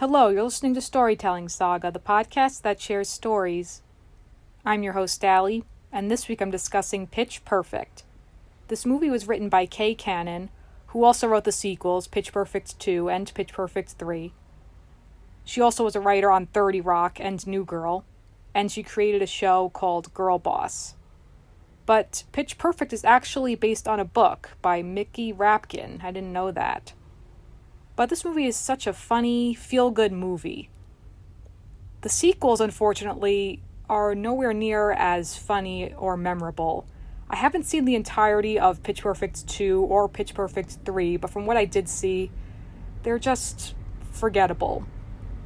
Hello, you're listening to Storytelling Saga, the podcast that shares stories. I'm your host, Allie, and this week I'm discussing Pitch Perfect. This movie was written by Kay Cannon, who also wrote the sequels, Pitch Perfect 2 and Pitch Perfect 3. She also was a writer on 30 Rock and New Girl, and she created a show called Girl Boss. But Pitch Perfect is actually based on a book by Mickey Rapkin. I didn't know that. But this movie is such a funny, feel-good movie. The sequels, unfortunately, are nowhere near as funny or memorable. I haven't seen the entirety of Pitch Perfect 2 or Pitch Perfect 3, but from what I did see, they're just forgettable.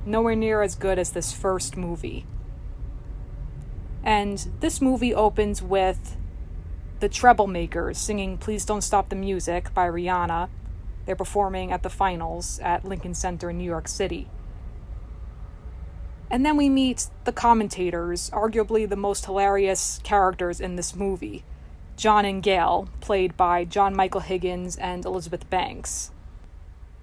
Nowhere near as good as this first movie. And this movie opens with the Troublemakers singing Please Don't Stop the Music by Rihanna. They're performing at the finals at Lincoln Center in New York City. And then we meet the commentators, arguably the most hilarious characters in this movie. John and Gail, played by John Michael Higgins and Elizabeth Banks.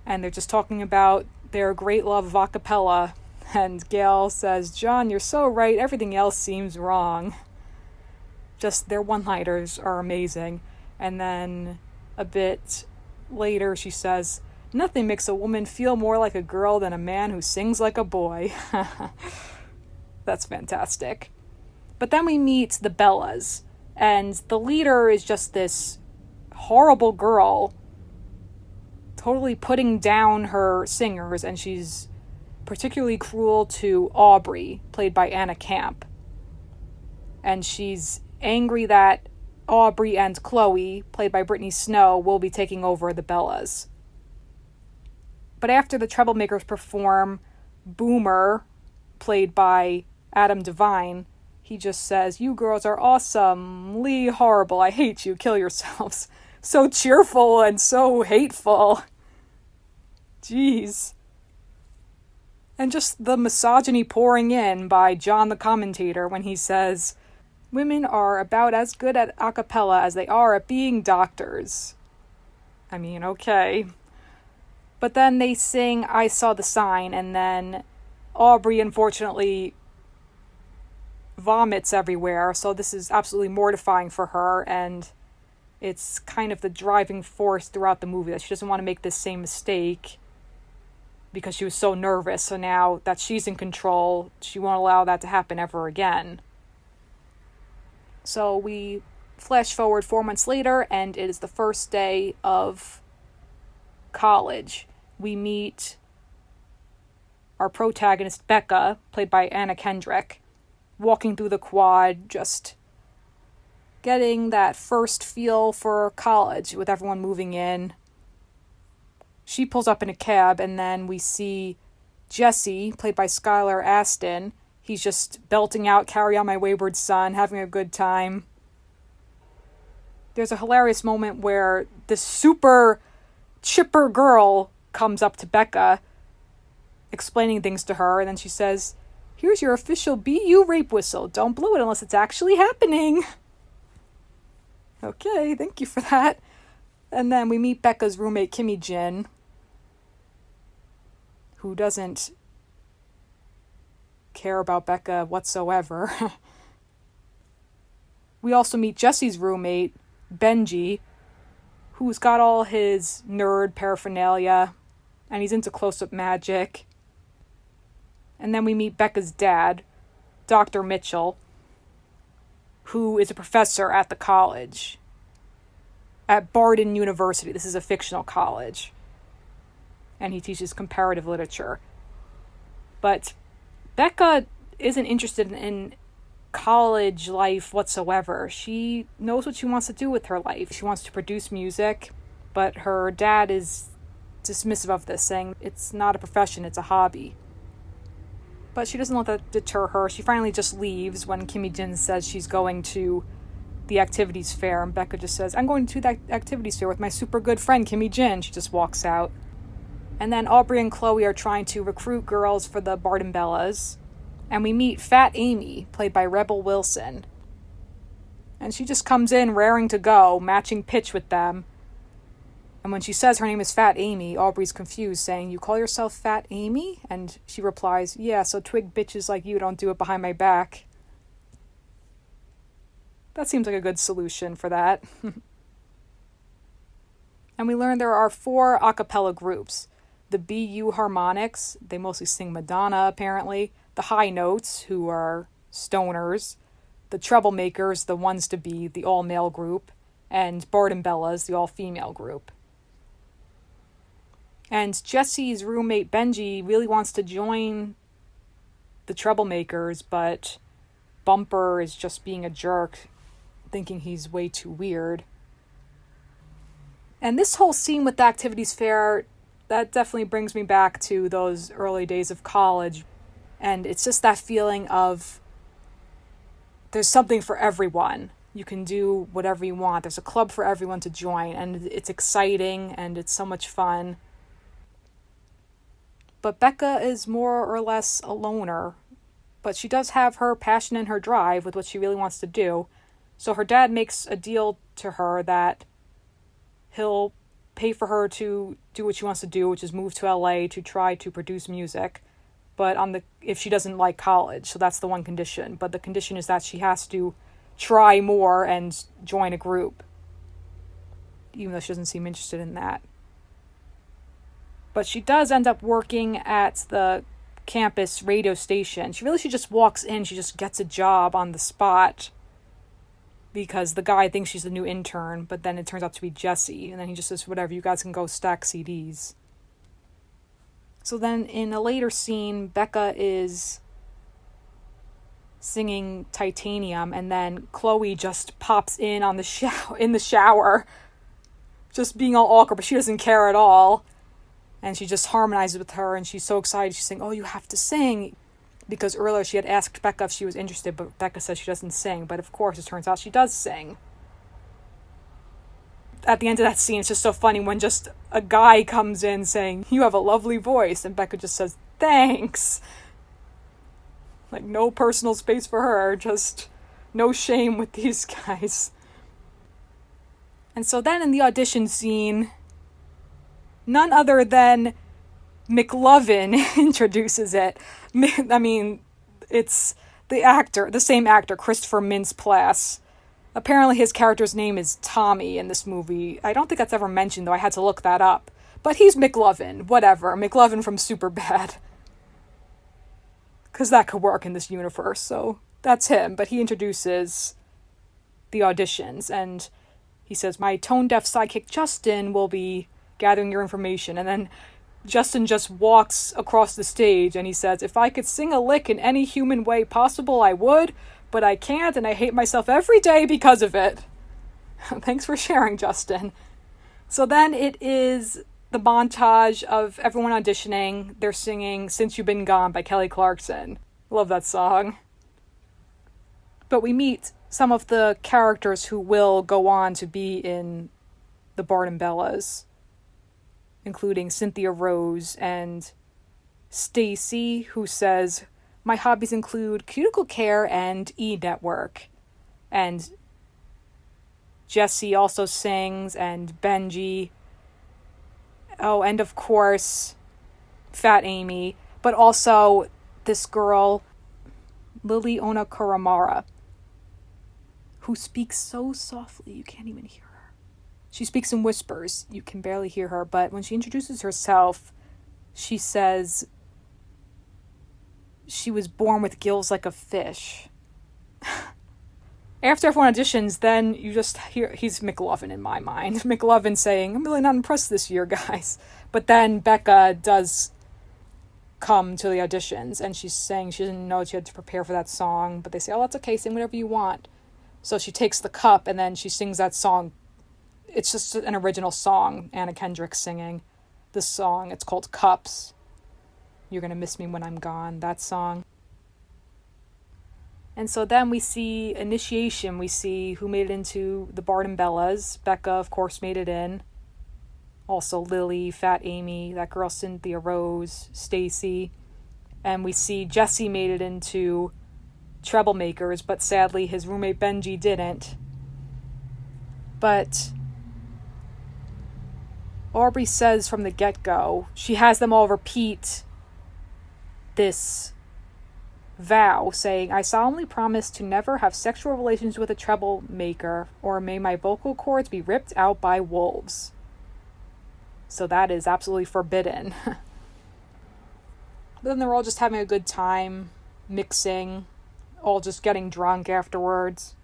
And they're just talking about their great love of a cappella. And Gail says, "John, you're so right, everything else seems wrong." Just their one-liners are amazing. And then a bit later, she says, "Nothing makes a woman feel more like a girl than a man who sings like a boy." That's fantastic. But then we meet the Bellas, and the leader is just this horrible girl, totally putting down her singers, and she's particularly cruel to Aubrey, played by Anna Camp. And she's angry that Aubrey and Chloe, played by Brittany Snow, will be taking over the Bellas. But after the Troublemakers perform, Boomer, played by Adam Devine, he just says, "You girls are awesomely horrible. I hate you. Kill yourselves." So cheerful and so hateful. Jeez. And just the misogyny pouring in by John the commentator when he says, "Women are about as good at a cappella as they are at being doctors." I mean, okay. But then they sing "I Saw the Sign," and then Aubrey, unfortunately, vomits everywhere, so this is absolutely mortifying for her, and it's kind of the driving force throughout the movie that she doesn't want to make this same mistake because she was so nervous, so now that she's in control, she won't allow that to happen ever again. So we flash forward 4 months later, and it is the first day of college. We meet our protagonist, Becca, played by Anna Kendrick, walking through the quad, just getting that first feel for college with everyone moving in. She pulls up in a cab, and then we see Jesse, played by Skylar Astin. He's just belting out "Carry On My Wayward Son," having a good time. There's a hilarious moment where this super chipper girl comes up to Becca, explaining things to her, and then she says, "Here's your official BU rape whistle. Don't blow it unless it's actually happening." Okay, thank you for that. And then we meet Becca's roommate, Kimmy Jin, who doesn't care about Becca whatsoever. We also meet Jesse's roommate, Benji, who's got all his nerd paraphernalia, and he's into close-up magic. And then we meet Becca's dad, Dr. Mitchell, who is a professor at the college, at Barden University. This is a fictional college, and he teaches comparative literature. But Becca isn't interested in college life whatsoever. She knows what she wants to do with her life. She wants to produce music, but her dad is dismissive of this, saying it's not a profession, it's a hobby. But she doesn't let that deter her. She finally just leaves when Kimmy Jin says she's going to the activities fair, and Becca just says, "I'm going to that activities fair with my super good friend Kimmy Jin." She just walks out. And then Aubrey and Chloe are trying to recruit girls for the Barden Bellas. And we meet Fat Amy, played by Rebel Wilson. And she just comes in raring to go, matching pitch with them. And when she says her name is Fat Amy, Aubrey's confused, saying, "You call yourself Fat Amy?" And she replies, "Yeah, so twig bitches like you don't do it behind my back." That seems like a good solution for that. And we learn there are 4 a cappella groups. The BU Harmonics, they mostly sing Madonna apparently. The High Notes, who are stoners. The Troublemakers, the ones to be, the all-male group. And Bard and Bella's, the all-female group. And Jesse's roommate Benji really wants to join the Troublemakers, but Bumper is just being a jerk, thinking he's way too weird. And this whole scene with the activities fair, that definitely brings me back to those early days of college. And it's just that feeling of there's something for everyone. You can do whatever you want. There's a club for everyone to join, and it's exciting and it's so much fun. But Becca is more or less a loner, but she does have her passion and her drive with what she really wants to do. So her dad makes a deal to her that he'll pay for her to do what she wants to do, which is move to LA to try to produce music, but if she doesn't like college. So that's the one condition. But the condition is that she has to try more and join a group, even though she doesn't seem interested in that. But she does end up working at the campus radio station. She just walks in, she just gets a job on the spot, because the guy thinks she's the new intern, but then it turns out to be Jesse, and then he just says, "Whatever, you guys can go stack CDs." So then in a later scene, Becca is singing Titanium, and then Chloe just pops in on in the shower, just being all awkward, but she doesn't care at all. And she just harmonizes with her, and she's so excited. She's saying, "Oh, you have to sing." Because earlier she had asked Becca if she was interested, but Becca says she doesn't sing. But of course, it turns out she does sing. At the end of that scene, it's just so funny when just a guy comes in saying, "You have a lovely voice," and Becca just says, "Thanks." Like, no personal space for her, just no shame with these guys. And so then in the audition scene, none other than McLovin introduces it. I mean, it's the same actor, Christopher Mintz-Plasse. Apparently his character's name is Tommy in this movie. I don't think that's ever mentioned, though. I had to look that up. But he's McLovin, whatever. McLovin from Superbad. Because that could work in this universe, so that's him. But he introduces the auditions, and he says, "My tone-deaf sidekick Justin will be gathering your information." And then Justin just walks across the stage and he says, "If I could sing a lick in any human way possible, I would, but I can't, and I hate myself every day because of it." Thanks for sharing, Justin. So then it is the montage of everyone auditioning. They're singing "Since You've Been Gone" by Kelly Clarkson. Love that song. But we meet some of the characters who will go on to be in the Bard and Bellas, including Cynthia Rose and Stacy, who says, "My hobbies include cuticle care and E-Network." And Jesse also sings, and Benji. Oh, and of course, Fat Amy, but also this girl, Lily Ona Kuramara, who speaks so softly you can't even hear her. She speaks in whispers. You can barely hear her. But when she introduces herself, she says she was born with gills like a fish. After everyone auditions, then you just hear, he's McLovin in my mind. McLovin saying, "I'm really not impressed this year, guys." But then Becca does come to the auditions, and she's saying she didn't know she had to prepare for that song. But they say, "Oh, that's okay, sing whatever you want." So she takes the cup, and then she sings that song. It's just an original song, Anna Kendrick singing this song. It's called Cups. "You're Gonna Miss Me When I'm Gone," that song. And so then we see initiation. We see who made it into the Bard and Bellas. Becca, of course, made it in. Also Lily, Fat Amy, that girl Cynthia Rose, Stacy. And we see Jesse made it into Troublemakers, but sadly his roommate Benji didn't. But Aubrey says from the get-go, she has them all repeat this vow, saying, I solemnly promise to never have sexual relations with a troublemaker, or may my vocal cords be ripped out by wolves. So that is absolutely forbidden. But then they're all just having a good time, mixing, all just getting drunk afterwards.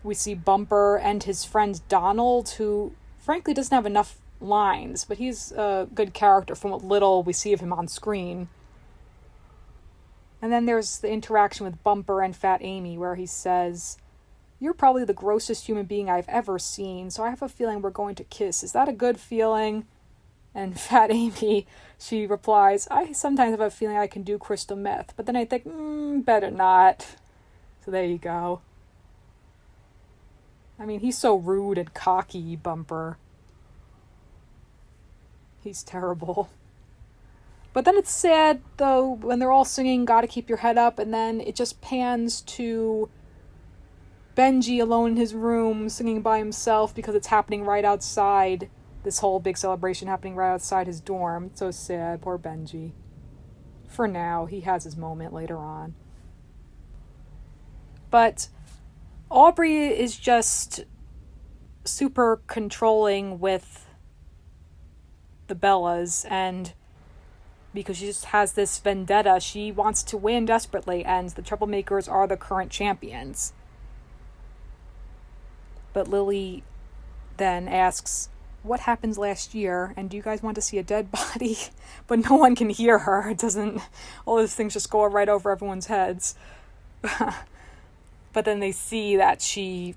We see Bumper and his friend Donald, who frankly doesn't have enough lines, but he's a good character from what little we see of him on screen. And then there's the interaction with Bumper and Fat Amy, where he says, you're probably the grossest human being I've ever seen, so I have a feeling we're going to kiss. Is that a good feeling? And Fat Amy, she replies, I sometimes have a feeling I can do crystal meth, but then I think, better not. So there you go. I mean, he's so rude and cocky, Bumper. He's terrible. But then it's sad, though, when they're all singing Gotta Keep Your Head Up, and then it just pans to Benji alone in his room, singing by himself because it's happening right outside. This whole big celebration happening right outside his dorm. It's so sad, poor Benji. For now, he has his moment later on. But Aubrey is just super controlling with the Bellas, and because she just has this vendetta, she wants to win desperately, and the Troublemakers are the current champions. But Lily then asks, what happened last year, and do you guys want to see a dead body? But no one can hear her. It doesn't, all those things just go right over everyone's heads. But then they see that she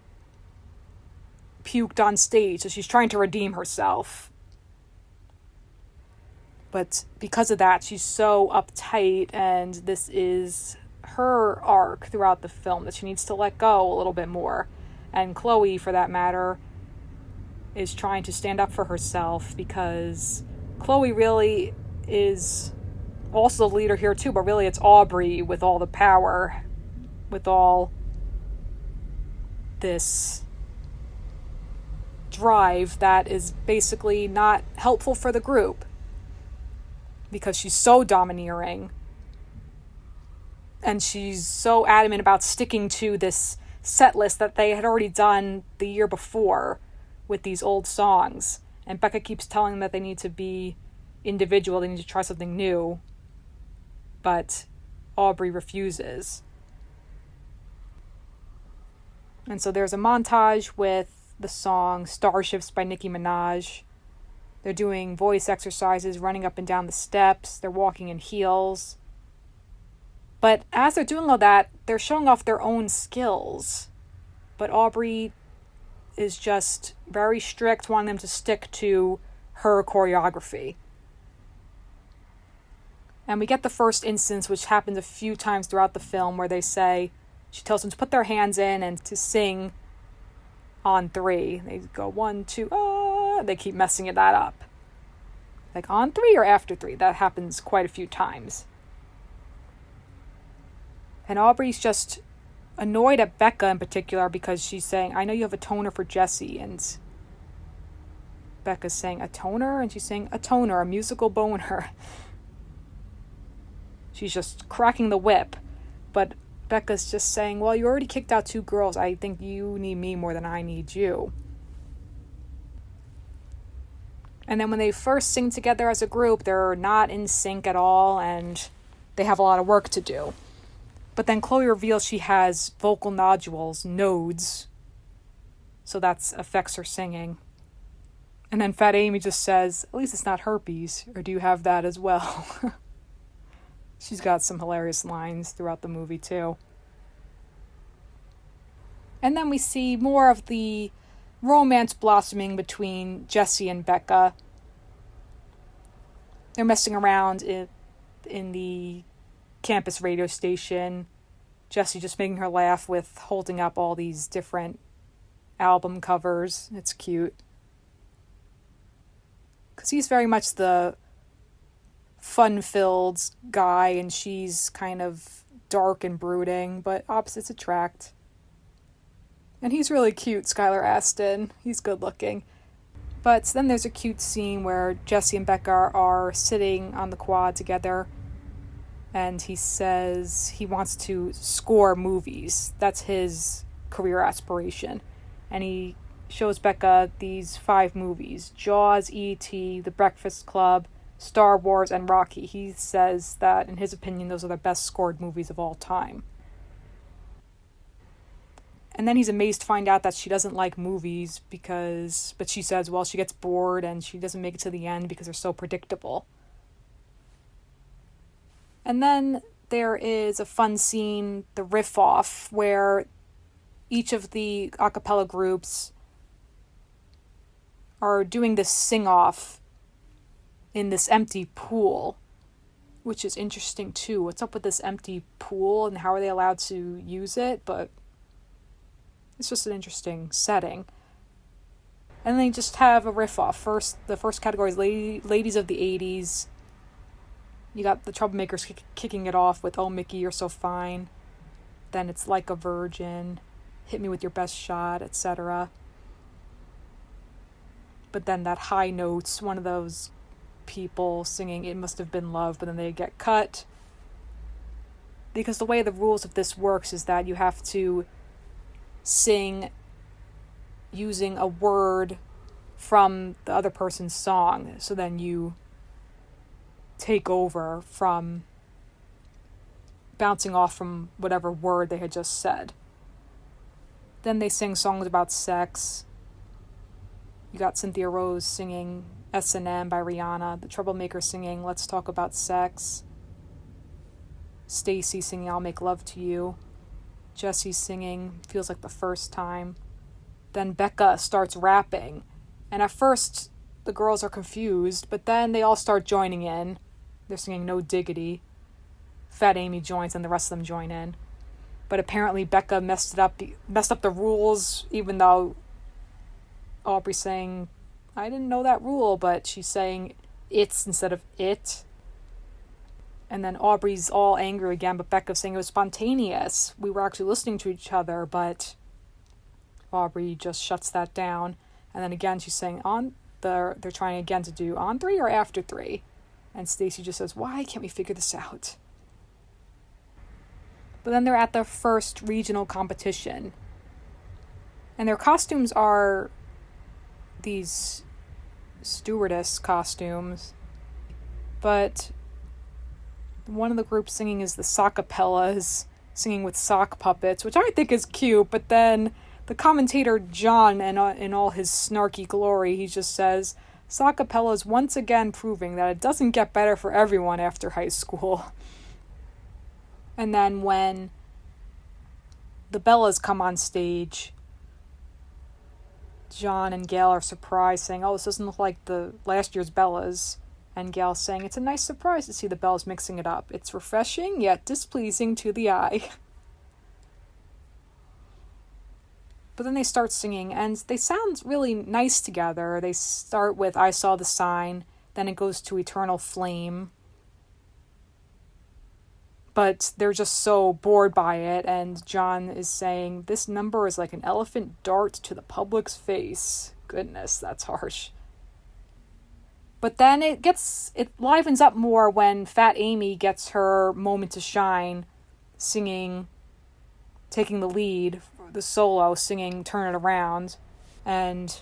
puked on stage, so she's trying to redeem herself. But because of that, she's so uptight, and this is her arc throughout the film, that she needs to let go a little bit more. And Chloe, for that matter, is trying to stand up for herself, because Chloe really is also the leader here too, but really it's Aubrey with all the power, with all this drive that is basically not helpful for the group, because she's so domineering and she's so adamant about sticking to this set list that they had already done the year before with these old songs. And Becca keeps telling them that they need to be individual, they need to try something new, but Aubrey refuses. And so there's a montage with the song Starships by Nicki Minaj. They're doing voice exercises, running up and down the steps. They're walking in heels. But as they're doing all that, they're showing off their own skills. But Aubrey is just very strict, wanting them to stick to her choreography. And we get the first instance, which happens a few times throughout the film, where they say, she tells them to put their hands in and to sing on 3. They go 1, 2, they keep messing that up. Like on 3 or after 3. That happens quite a few times. And Aubrey's just annoyed at Becca in particular, because she's saying, I know you have a toner for Jesse. And Becca's saying, a toner? And she's saying, a toner, a musical boner. She's just cracking the whip. But Becca's just saying, well, you already kicked out 2 girls. I think you need me more than I need you. And then when they first sing together as a group, they're not in sync at all, and they have a lot of work to do. But then Chloe reveals she has vocal nodules, nodes. So that affects her singing. And then Fat Amy just says, at least it's not herpes, or do you have that as well? She's got some hilarious lines throughout the movie too. And then we see more of the romance blossoming between Jesse and Becca. They're messing around in the campus radio station. Jesse just making her laugh with holding up all these different album covers. It's cute. Because he's very much the fun-filled guy, and she's kind of dark and brooding, but opposites attract. And he's really cute, Skylar Astin. He's good looking. But then there's a cute scene where Jesse and Becca are sitting on the quad together, and he says he wants to score movies. That's his career aspiration. And he shows Becca these 5 movies: Jaws, E.T., The Breakfast Club, Star Wars, and Rocky. He says that, in his opinion, those are the best scored movies of all time. And then he's amazed to find out that she doesn't like movies but she says, well, she gets bored and she doesn't make it to the end because they're so predictable. And then there is a fun scene, the riff off, where each of the a cappella groups are doing this sing off in this empty pool, which is interesting too. What's up with this empty pool and how are they allowed to use it? But it's just an interesting setting. And they just have a riff off. The first category is ladies of the 80s. You got the Troublemakers kicking it off with "Oh Mickey, You're So Fine." Then it's "Like a Virgin," "Hit Me With Your Best Shot," etc. But then that high notes, one of those people singing "It Must Have Been Love," but then they get cut. Because the way the rules of this works is that you have to sing using a word from the other person's song. So then you take over from bouncing off from whatever word they had just said. Then they sing songs about sex. You got Cynthia Rose singing S&M by Rihanna, the Troublemakers singing Let's Talk About Sex, Stacy singing I'll Make Love to You, Jesse singing Feels Like the First Time. Then Becca starts rapping, and at first the girls are confused, but then they all start joining in. They're singing No Diggity. Fat Amy joins and the rest of them join in. But apparently Becca messed up the rules, even though Aubrey's saying, I didn't know that rule, but she's saying it's instead of it. And then Aubrey's all angry again, but Becca's saying it was spontaneous. We were actually listening to each other, but Aubrey just shuts that down. And then again, she's saying they're trying again to do on 3 or after 3. And Stacy just says, why can't we figure this out? But then they're at their first regional competition. And their costumes are these stewardess costumes. But one of the groups singing is the Sockapellas, singing with sock puppets, which I think is cute. But then the commentator John, in all his snarky glory, he just says, Sockapellas once again proving that it doesn't get better for everyone after high school. And then when the Bellas come on stage, John and Gail are surprised, saying, oh, this doesn't look like the last year's Bellas. And Gail saying, it's a nice surprise to see the Bellas mixing it up. It's refreshing, yet displeasing to the eye. But then they start singing, and they sound really nice together. They start with I Saw the Sign, then it goes to Eternal Flame. But they're just so bored by it, and John is saying, this number is like an elephant dart to the public's face. Goodness, that's harsh. But then it livens up more when Fat Amy gets her moment to shine, singing, taking the lead, the solo, singing Turn It Around. And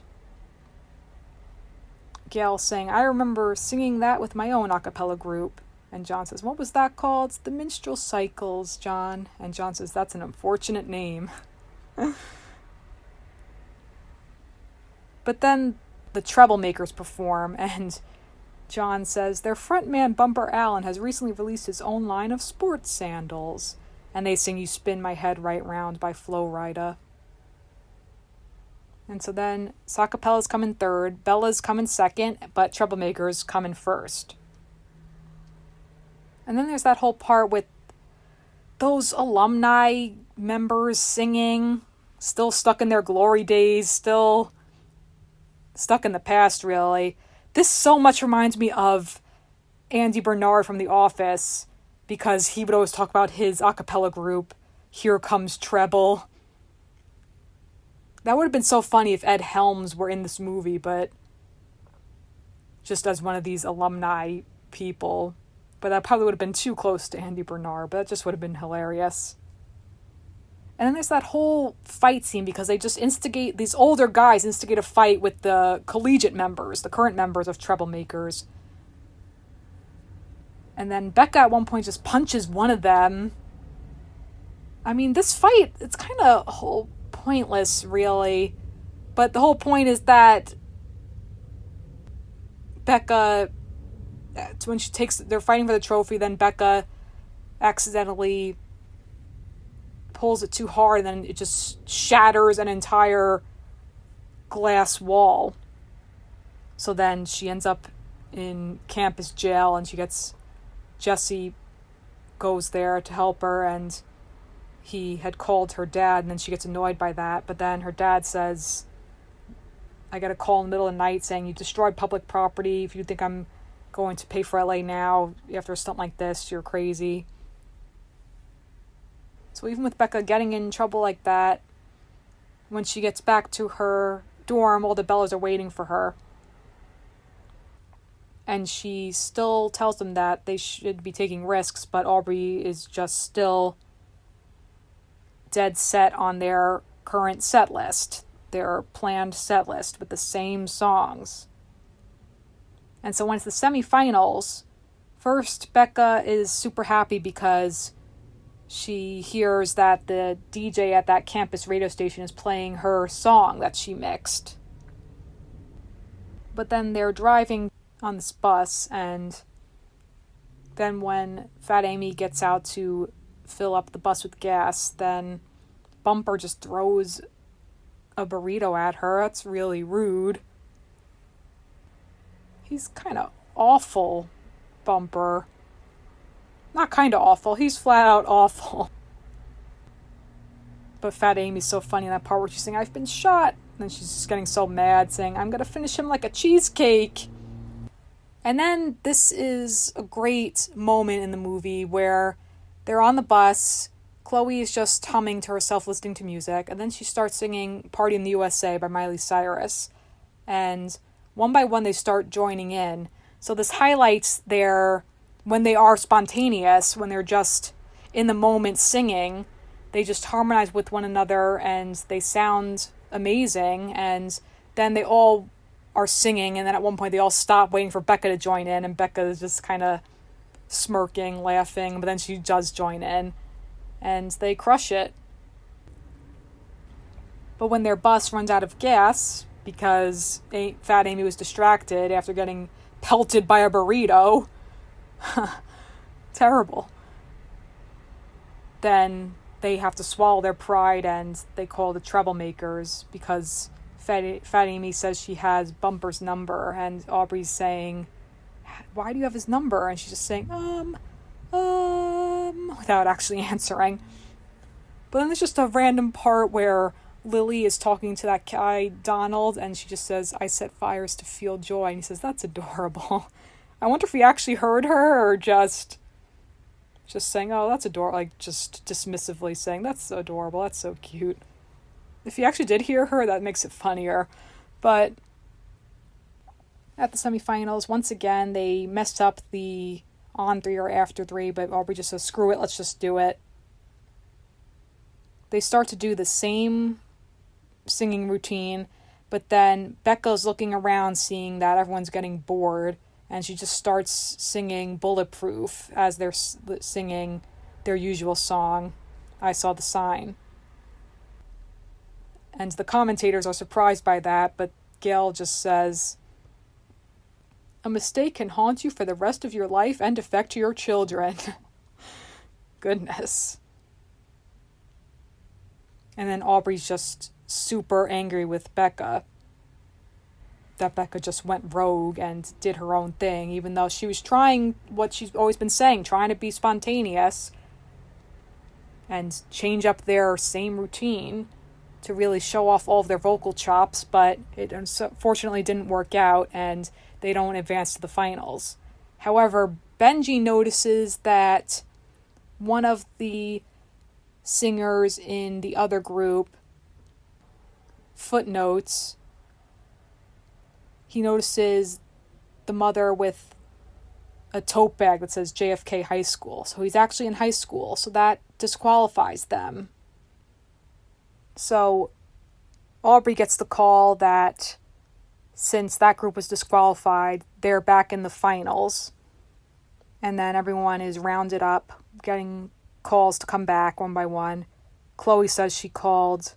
Gail saying, I remember singing that with my own a cappella group. And John says, what was that called? It's the Minstrel Cycles, John. And John says, that's an unfortunate name. But then the Troublemakers perform, and John says, their frontman Bumper Allen has recently released his own line of sports sandals. And they sing You Spin My Head Right Round by Flo Rida. And so then Sacapellas come in third, Bellas come in second, but Troublemakers come in first. And then there's that whole part with those alumni members singing, still stuck in their glory days, still stuck in the past, really. This so much reminds me of Andy Bernard from The Office, because he would always talk about his a cappella group, Here Comes Treble. That would have been so funny if Ed Helms were in this movie, but just as one of these alumni people. But that probably would have been too close to Andy Bernard, but that just would have been hilarious. And then there's that whole fight scene because these older guys instigate a fight with the collegiate members, the current members of Troublemakers. And then Becca at one point just punches one of them. I mean, this fight, it's kind of whole pointless, really. But the whole point is that Becca, when they're fighting for the trophy, then Becca accidentally pulls it too hard, and then it just shatters an entire glass wall. So then she ends up in campus jail, and Jesse goes there to help her, and he had called her dad, and then she gets annoyed by that. But then her dad says, I got a call in the middle of the night saying, you destroyed public property. If you think I'm going to pay for LA now after a stunt like this, you're crazy. So even with Becca getting in trouble like that, when she gets back to her dorm, all the Bellas are waiting for her. And she still tells them that they should be taking risks, but Aubrey is just still dead set on their current set list, their planned set list with the same songs. And so when it's the semifinals, first Becca is super happy because she hears that the DJ at that campus radio station is playing her song that she mixed. But then they're driving on this bus, and then when Fat Amy gets out to fill up the bus with gas, then Bumper just throws a burrito at her. That's really rude. He's kind of awful, Bumper. Not kind of awful, he's flat out awful. But Fat Amy's so funny in that part where she's saying, I've been shot. And then she's just getting so mad, saying, I'm going to finish him like a cheesecake. And then this is a great moment in the movie where they're on the bus. Chloe is just humming to herself, listening to music. And then she starts singing Party in the USA by Miley Cyrus. And one by one, they start joining in. So this highlights when they are spontaneous, when they're just in the moment singing, they just harmonize with one another and they sound amazing. And then they all are singing, and then at one point they all stop waiting for Becca to join in, and Becca is just kind of smirking, laughing, but then she does join in, and they crush it. But when their bus runs out of gas, because Fat Amy was distracted after getting pelted by a burrito, terrible, then they have to swallow their pride, and they call the Troublemakers, because Fat Amy says she has Bumper's number, and Aubrey's saying, why do you have his number? And she's just saying, without actually answering. But then there's just a random part where Lily is talking to that guy, Donald, and she just says, I set fires to feel joy. And he says, that's adorable. I wonder if he actually heard her, or just saying, oh, that's adorable, like just dismissively saying, that's adorable, that's so cute. If he actually did hear her, that makes it funnier. But at the semifinals, once again, they messed up the on 3 or after 3, but Aubrey just says, screw it, let's just do it. They start to do the same singing routine, but then Becca's looking around, seeing that everyone's getting bored, and she just starts singing Bulletproof as they're singing their usual song, I Saw the Sign. And the commentators are surprised by that, but Gail just says, a mistake can haunt you for the rest of your life and affect your children. Goodness. And then Aubrey's just super angry with Becca, that Becca just went rogue and did her own thing, even though she was trying what she's always been saying, trying to be spontaneous and change up their same routine to really show off all of their vocal chops, but it unfortunately didn't work out, and they don't advance to the finals. However, Benji notices that one of the singers in the other group footnotes, he notices the mother with a tote bag that says JFK High School. So he's actually in high school. So that disqualifies them. So Aubrey gets the call that since that group was disqualified, they're back in the finals. And then everyone is rounded up, getting calls to come back one by one. Chloe says she called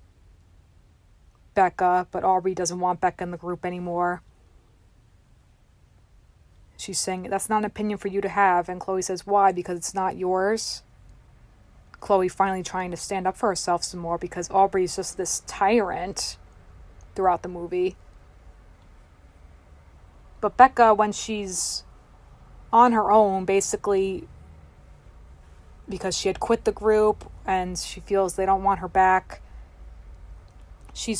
Becca, but Aubrey doesn't want Becca in the group anymore. She's saying, that's not an opinion for you to have. And Chloe says, why? Because it's not yours. Chloe finally trying to stand up for herself some more because Aubrey is just this tyrant throughout the movie. But Becca, when she's on her own, basically, because she had quit the group and she feels they don't want her back, she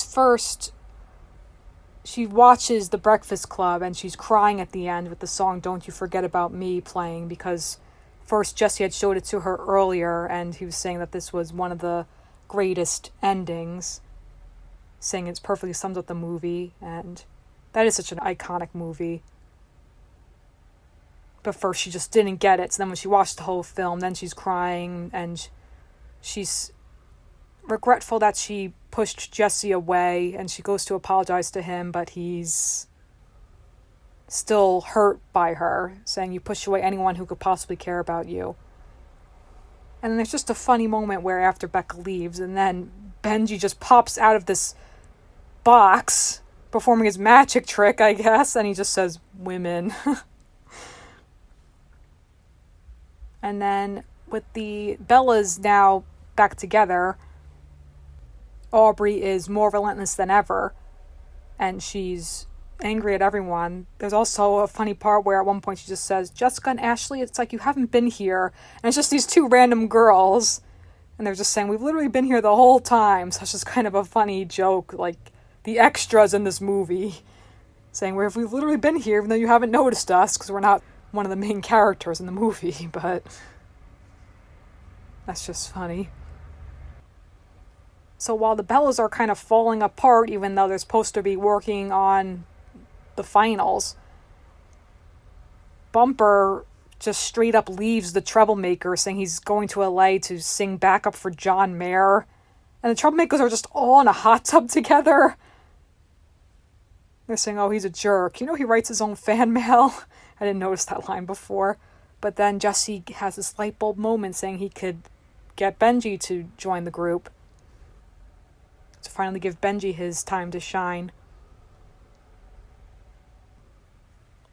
watches The Breakfast Club and she's crying at the end with the song Don't You Forget About Me playing, because first Jesse had showed it to her earlier and he was saying that this was one of the greatest endings, saying it perfectly sums up the movie, and that is such an iconic movie. But first she just didn't get it, so then when she watched the whole film, then she's crying and she's regretful that she pushed Jesse away, and she goes to apologize to him, but he's still hurt by her, saying you pushed away anyone who could possibly care about you. And then there's just a funny moment where after Becca leaves, and then Benji just pops out of this box, performing his magic trick, I guess, and he just says, women. And then with the Bellas now back together, Aubrey is more relentless than ever, and she's angry at everyone. There's also a funny part where at one point she just says, Jessica and Ashley, it's like you haven't been here. And it's just these two random girls, and they're just saying, we've literally been here the whole time. So it's just kind of a funny joke, like the extras in this movie, saying, we've literally been here even though you haven't noticed us, because we're not one of the main characters in the movie, but that's just funny. So while the Bellas are kind of falling apart, even though they're supposed to be working on the finals, Bumper just straight up leaves the Troublemaker, saying he's going to LA to sing backup for John Mayer. And the Troublemakers are just all in a hot tub together. They're saying, oh, he's a jerk. You know, he writes his own fan mail. I didn't notice that line before. But then Jesse has this light bulb moment saying he could get Benji to join the group, to finally give Benji his time to shine.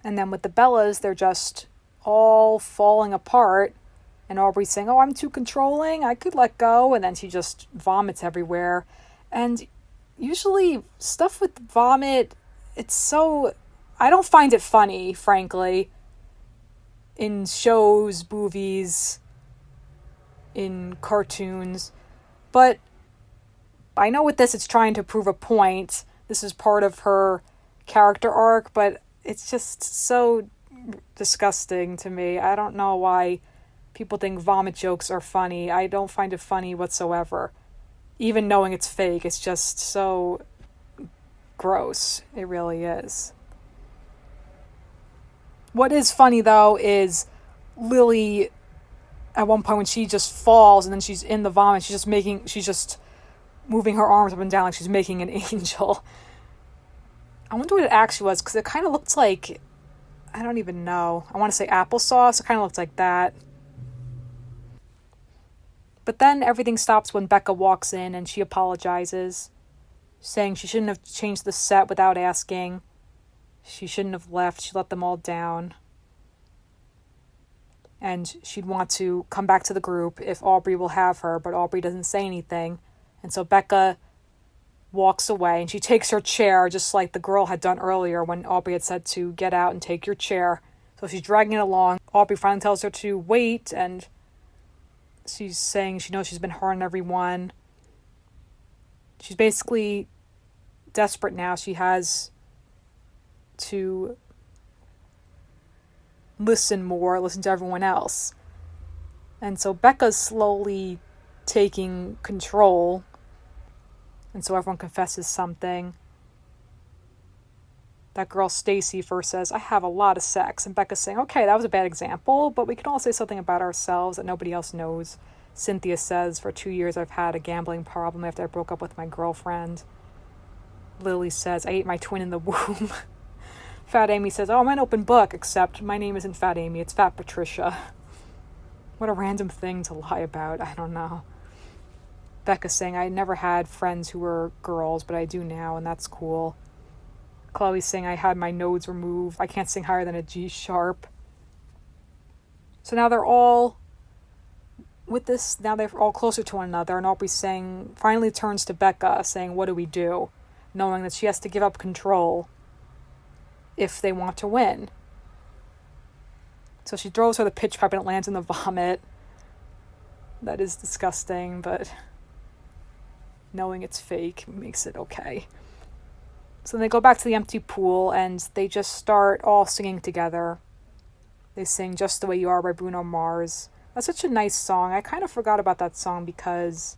And then with the Bellas, they're just all falling apart. And Aubrey's saying, oh, I'm too controlling. I could let go. And then she just vomits everywhere. And usually stuff with vomit, it's so... I don't find it funny, frankly, in shows, movies, in cartoons. But I know with this it's trying to prove a point. This is part of her character arc, but it's just so disgusting to me. I don't know why people think vomit jokes are funny. I don't find it funny whatsoever. Even knowing it's fake, it's just so gross. It really is. What is funny, though, is Lily, at one point when she just falls and then she's in the vomit, she's just moving her arms up and down like she's making an angel. I wonder what it actually was, because it kind of looked like, I don't even know. I want to say applesauce. It kind of looked like that. But then everything stops when Becca walks in and she apologizes, saying she shouldn't have changed the set without asking. She shouldn't have left. She let them all down. And she'd want to come back to the group if Aubrey will have her, but Aubrey doesn't say anything. And so Becca walks away, and she takes her chair, just like the girl had done earlier when Aubrey had said to get out and take your chair. So she's dragging it along. Aubrey finally tells her to wait, and she's saying she knows she's been hurting everyone. She's basically desperate now. She has to listen to everyone else. And so Becca's slowly taking control, and so everyone confesses something. that girl Stacy first says, "I have a lot of sex." And Becca's saying, "Okay, that was a bad example, but we can all say something about ourselves that nobody else knows." Cynthia says, "For 2 years I've had a gambling problem after I broke up with my girlfriend." Lily says, "I ate my twin in the womb." Fat Amy says, "Oh, I'm an open book, except my name isn't Fat Amy, it's Fat Patricia." What a random thing to lie about. I don't know. Becca's saying, "I never had friends who were girls, but I do now, and that's cool." Chloe's saying, "I had my nodes removed. I can't sing higher than a G sharp." So now they're all closer to one another, and Aubrey's saying, finally turns to Becca, saying, "What do we do?" Knowing that she has to give up control if they want to win. So she throws her the pitch pipe and it lands in the vomit. That is disgusting, but knowing it's fake makes it okay. So they go back to the empty pool and they just start all singing together. They sing "Just the Way You Are" by Bruno Mars. That's such a nice song. I kind of forgot about that song because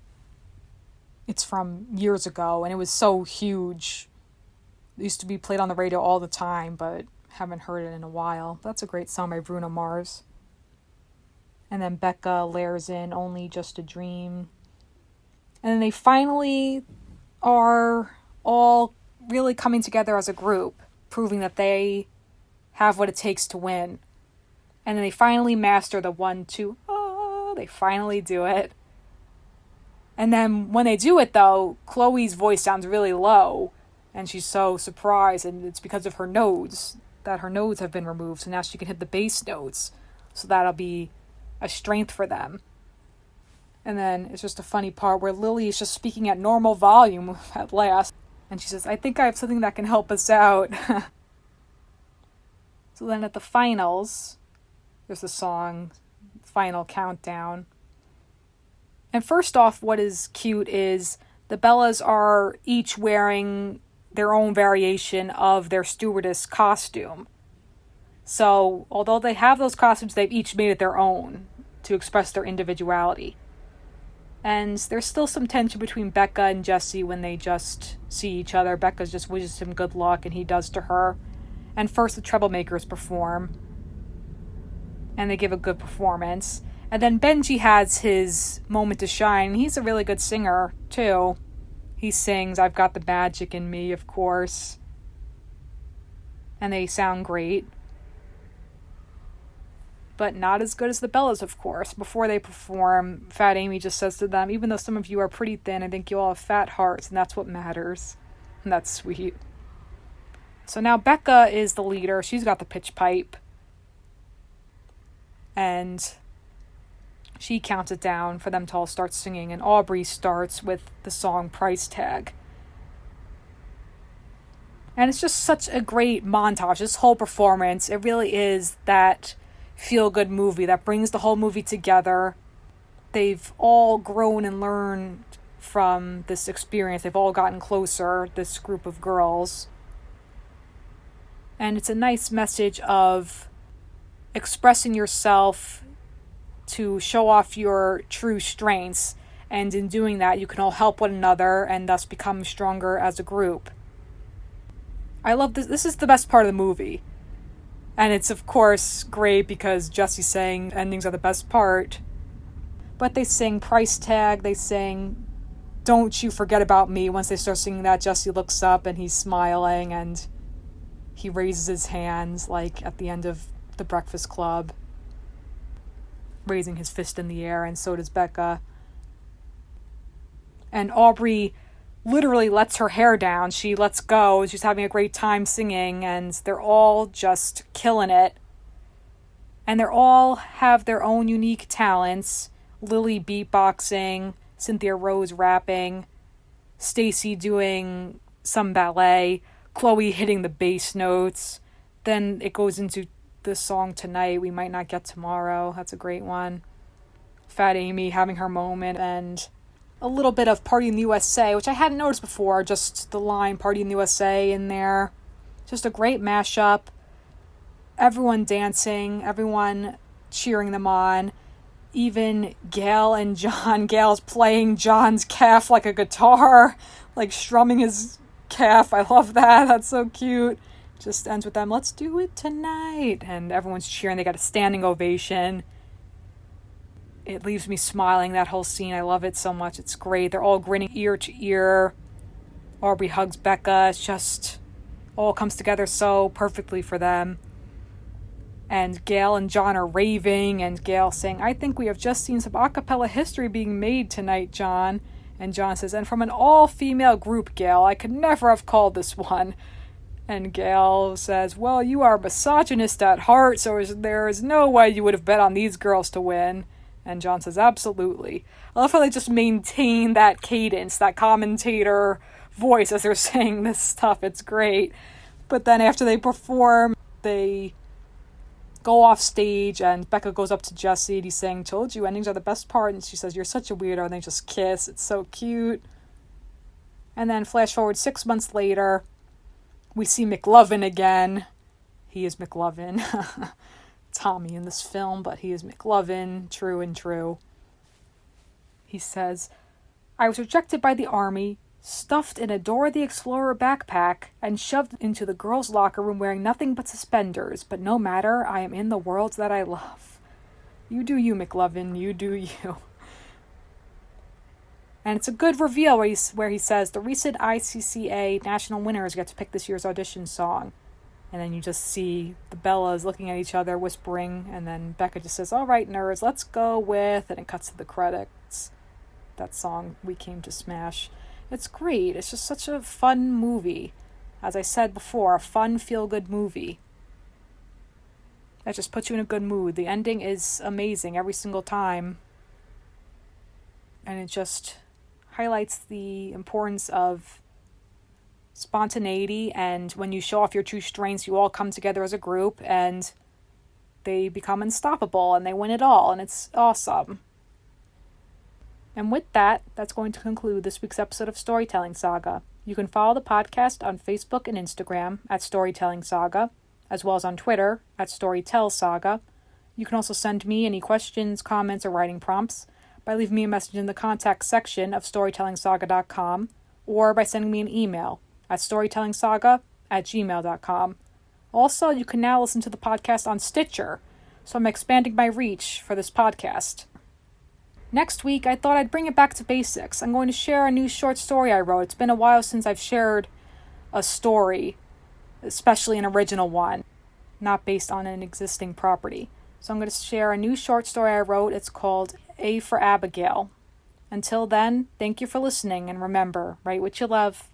it's from years ago and it was so huge. It used to be played on the radio all the time, but haven't heard it in a while. That's a great song by Bruno Mars. And then Becca layers in "Only Just a Dream." And then they finally are all really coming together as a group, proving that they have what it takes to win. And then they finally master the 1-2. They finally do it. And then when they do it, though, Chloe's voice sounds really low. And she's so surprised, and it's because of her nodes, that her nodes have been removed. So now she can hit the bass notes. So that'll be a strength for them. And then it's just a funny part where Lily is just speaking at normal volume at last. And she says, "I think I have something that can help us out." So then at the finals, there's the song, Final Countdown. And first off, what is cute is the Bellas are each wearing their own variation of their stewardess costume. So although they have those costumes, they've each made it their own to express their individuality. And there's still some tension between Becca and Jesse when they just see each other. Becca just wishes him good luck, and he does to her. And first the Troublemakers perform. And they give a good performance. And then Benji has his moment to shine. He's a really good singer, too. He sings "I've Got the Magic in Me," of course. And they sound great. But not as good as the Bellas, of course. Before they perform, Fat Amy just says to them, "Even though some of you are pretty thin, I think you all have fat hearts, and that's what matters." And that's sweet. So now Becca is the leader. She's got the pitch pipe. And she counts it down for them to all start singing. And Aubrey starts with the song "Price Tag." And it's just such a great montage. This whole performance, it really is that feel-good movie that brings the whole movie together. They've all grown and learned from this experience. They've all gotten closer, this group of girls. And it's a nice message of expressing yourself to show off your true strengths. And in doing that, you can all help one another and thus become stronger as a group. I love this. This is the best part of the movie. And it's, of course, great because Jesse's saying endings are the best part. But they sing "Price Tag." They sing "Don't You Forget About Me." Once they start singing that, Jesse looks up and he's smiling and he raises his hands like at the end of The Breakfast Club, raising his fist in the air, and so does Becca. And Aubrey literally lets her hair down. She lets go. She's having a great time singing, and they're all just killing it. And they all have their own unique talents. Lily beatboxing, Cynthia Rose rapping, Stacy doing some ballet, Chloe hitting the bass notes. Then it goes into the song "Tonight We Might Not Get Tomorrow." That's a great one. Fat Amy having her moment, and a little bit of "Party in the USA," which I hadn't noticed before, just the line "Party in the USA" in there. Just a great mashup. Everyone dancing, everyone cheering them on. Even Gail and John. Gail's playing John's calf like a guitar, like strumming his calf. I love that. That's so cute. Just ends with them, let's do it tonight. And everyone's cheering. They got a standing ovation. It leaves me smiling, that whole scene. I love it so much. It's great. They're all grinning ear to ear. Aubrey hugs Becca. It's just all comes together so perfectly for them. And Gail and John are raving, and Gail saying, I think we have just seen some a cappella history being made tonight, John. And John says, and from an all-female group, Gail, I could never have called this one. And Gail says, well, you are a misogynist at heart, so there is no way you would have bet on these girls to win. And John says, absolutely. I love how they just maintain that cadence, that commentator voice as they're saying this stuff. It's great. But then after they perform, they go off stage, and Becca goes up to Jesse, and he's saying, told you, endings are the best part. And she says, you're such a weirdo. And they just kiss. It's so cute. And then flash forward 6 months later, we see McLovin again. He is McLovin. Tommy in this film, but he is McLovin, true and true. He says, I was rejected by the army, stuffed in a Dora the Explorer backpack, and shoved into the girls' locker room wearing nothing but suspenders. But no matter, I am in the world that I love. You do you, McLovin. You do you. And it's a good reveal where he says, the recent ICCA national winners get to pick this year's audition song. And then you just see the Bellas looking at each other, whispering, and then Becca just says, all right, nerds, let's go with, and it cuts to the credits. That song, We Came to Smash. It's great. It's just such a fun movie. As I said before, a fun, feel-good movie. That just puts you in a good mood. The ending is amazing every single time. And it just highlights the importance of spontaneity, and when you show off your true strengths, you all come together as a group, and they become unstoppable, and they win it all, and it's awesome. And with that, that's going to conclude this week's episode of Storytelling Saga. You can follow the podcast on Facebook and Instagram at Storytelling Saga, as well as on Twitter at Storytell Saga. You can also send me any questions, comments, or writing prompts by leaving me a message in the contact section of storytellingsaga.com, or by sending me an email at storytellingsaga@gmail.com. Also, you can now listen to the podcast on Stitcher, so I'm expanding my reach for this podcast. Next week, I thought I'd bring it back to basics. I'm going to share a new short story I wrote. It's been a while since I've shared a story, especially an original one, not based on an existing property. So I'm going to share a new short story I wrote. It's called A for Abigail. Until then, thank you for listening, and remember, write what you love.